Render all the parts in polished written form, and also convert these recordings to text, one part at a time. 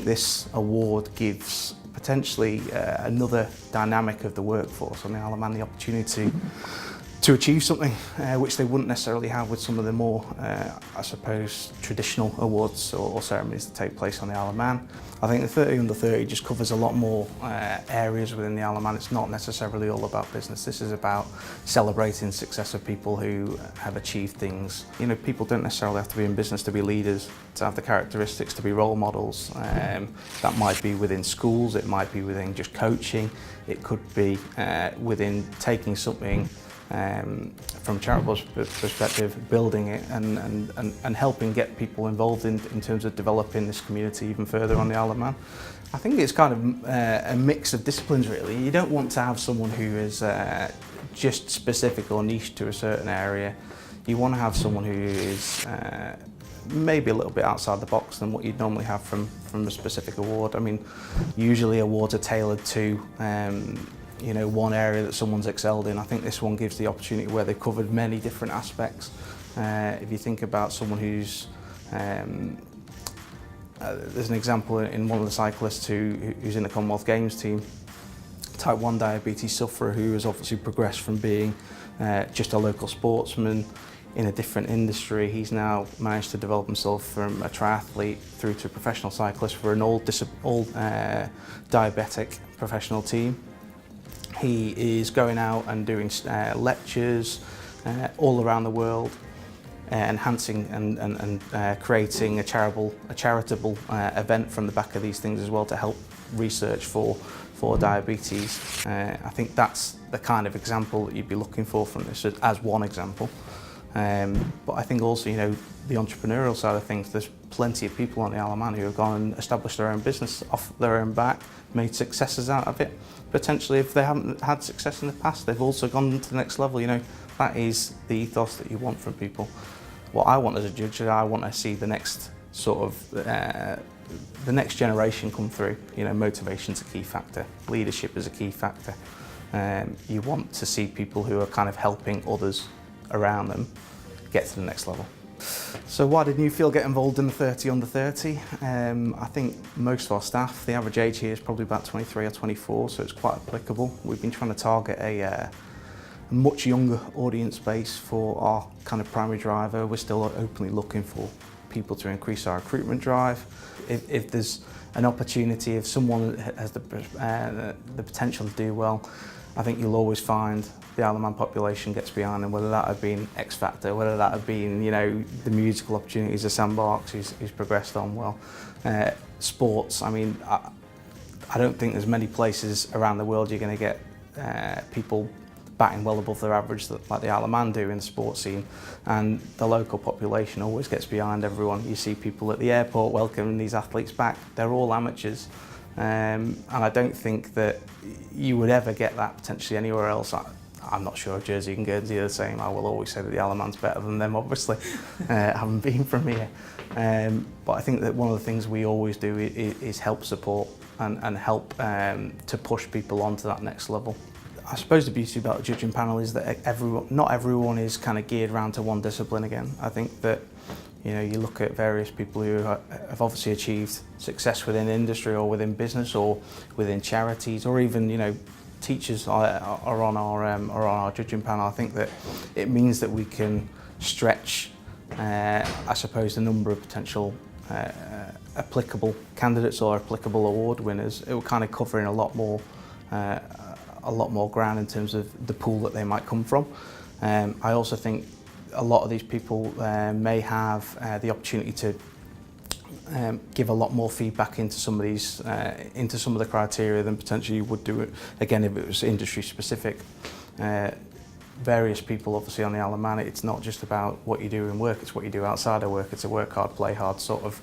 this award gives potentially another dynamic of the workforce on the Isle of Man the opportunity to achieve something which they wouldn't necessarily have with some of the more, I suppose, traditional awards or ceremonies that take place on the Isle of Man. I think the 30 under 30 just covers a lot more areas within the Isle of Man. It's not necessarily all about business. This is about celebrating the success of people who have achieved things. You know, people don't necessarily have to be in business to be leaders, to have the characteristics to be role models. That might be within schools, it might be within just coaching, it could be within taking something from a charitable perspective, building it and helping get people involved in terms of developing this community even further on the Isle of Man. I think it's kind of a mix of disciplines really. You don't want to have someone who is just specific or niche to a certain area. You want to have someone who is maybe a little bit outside the box than what you'd normally have from a specific award. I mean, usually awards are tailored to you know, one area that someone's excelled in. I think this one gives the opportunity where they've covered many different aspects. If you think about someone who's, there's an example in one of the cyclists who's in the Commonwealth Games team, type 1 diabetes sufferer who has obviously progressed from being just a local sportsman in a different industry. He's now managed to develop himself from a triathlete through to a professional cyclist for an all diabetic professional team. He is going out and doing lectures all around the world, enhancing and creating a charitable event from the back of these things as well to help research for diabetes. I think that's the kind of example that you'd be looking for from this as one example. But I think also, you know, the entrepreneurial side of things, there's plenty of people on the Isle of Man who have gone and established their own business off their own back, made successes out of it. Potentially, if they haven't had success in the past, they've also gone to the next level. You know, that is the ethos that you want from people. What I want as a judge is I want to see the next sort of, the next generation come through. You know, motivation's a key factor, leadership is a key factor. You want to see people who are kind of helping others around them get to the next level. So why did Newfield get involved in the 30 under 30? I think most of our staff, the average age here is probably about 23 or 24, so it's quite applicable. We've been trying to target a much younger audience base for our kind of primary driver. We're still openly looking for people to increase our recruitment drive. If there's an opportunity, if someone has the potential to do well, I think you'll always find the Isle of Man population gets behind them, whether that have been X Factor, whether that have been, you know, the musical opportunities of Sam Barks, who's progressed on well. Sports, I mean, I don't think there's many places around the world you're going to get people batting well above their average like the Isle of Man do in the sports scene, and the local population always gets behind everyone. You see people at the airport welcoming these athletes back. They're all amateurs. And I don't think that you would ever get that potentially anywhere else. I'm not sure if Jersey and Guernsey are the same. I will always say that the Isle of Man's better than them, obviously, having been from here. But I think that one of the things we always do is help support and help to push people onto that next level. I suppose the beauty about the judging panel is that not everyone is kind of geared around to one discipline again. I think that, you know, you look at various people who have obviously achieved success within industry or within business or within charities, or even, you know, teachers are on our judging panel. I think that it means that we can stretch, I suppose, the number of potential applicable candidates or applicable award winners. It will kind of cover in a lot more ground in terms of the pool that they might come from. I also think a lot of these people may have the opportunity to give a lot more feedback into some of these, into some of the criteria than potentially you would do it again if it was industry specific. Various people obviously on the Isle of Man, it's not just about what you do in work, it's what you do outside of work. It's a work hard, play hard sort of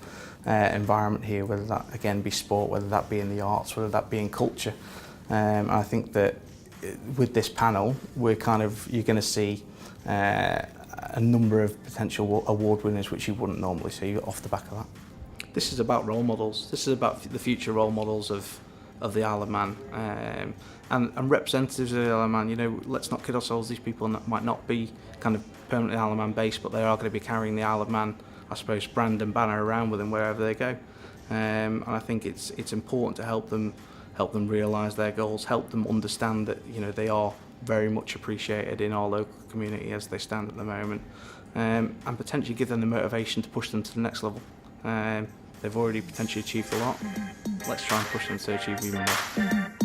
environment here, whether that again be sport, whether that be in the arts, whether that be in culture. I think that with this panel, you're going to see a number of potential award winners which you wouldn't normally see off the back of that. This is about role models. This is about the future role models of the Isle of Man and representatives of the Isle of Man. You know, let's not kid ourselves. These people might not be kind of permanently Isle of Man based, but they are going to be carrying the Isle of Man, I suppose, brand and banner around with them wherever they go. and I think it's important to help them realise their goals, help them understand that they are very much appreciated in our local community as they stand at the moment, and potentially give them the motivation to push them to the next level. They've already potentially achieved a lot. Let's try and push them to achieve even more.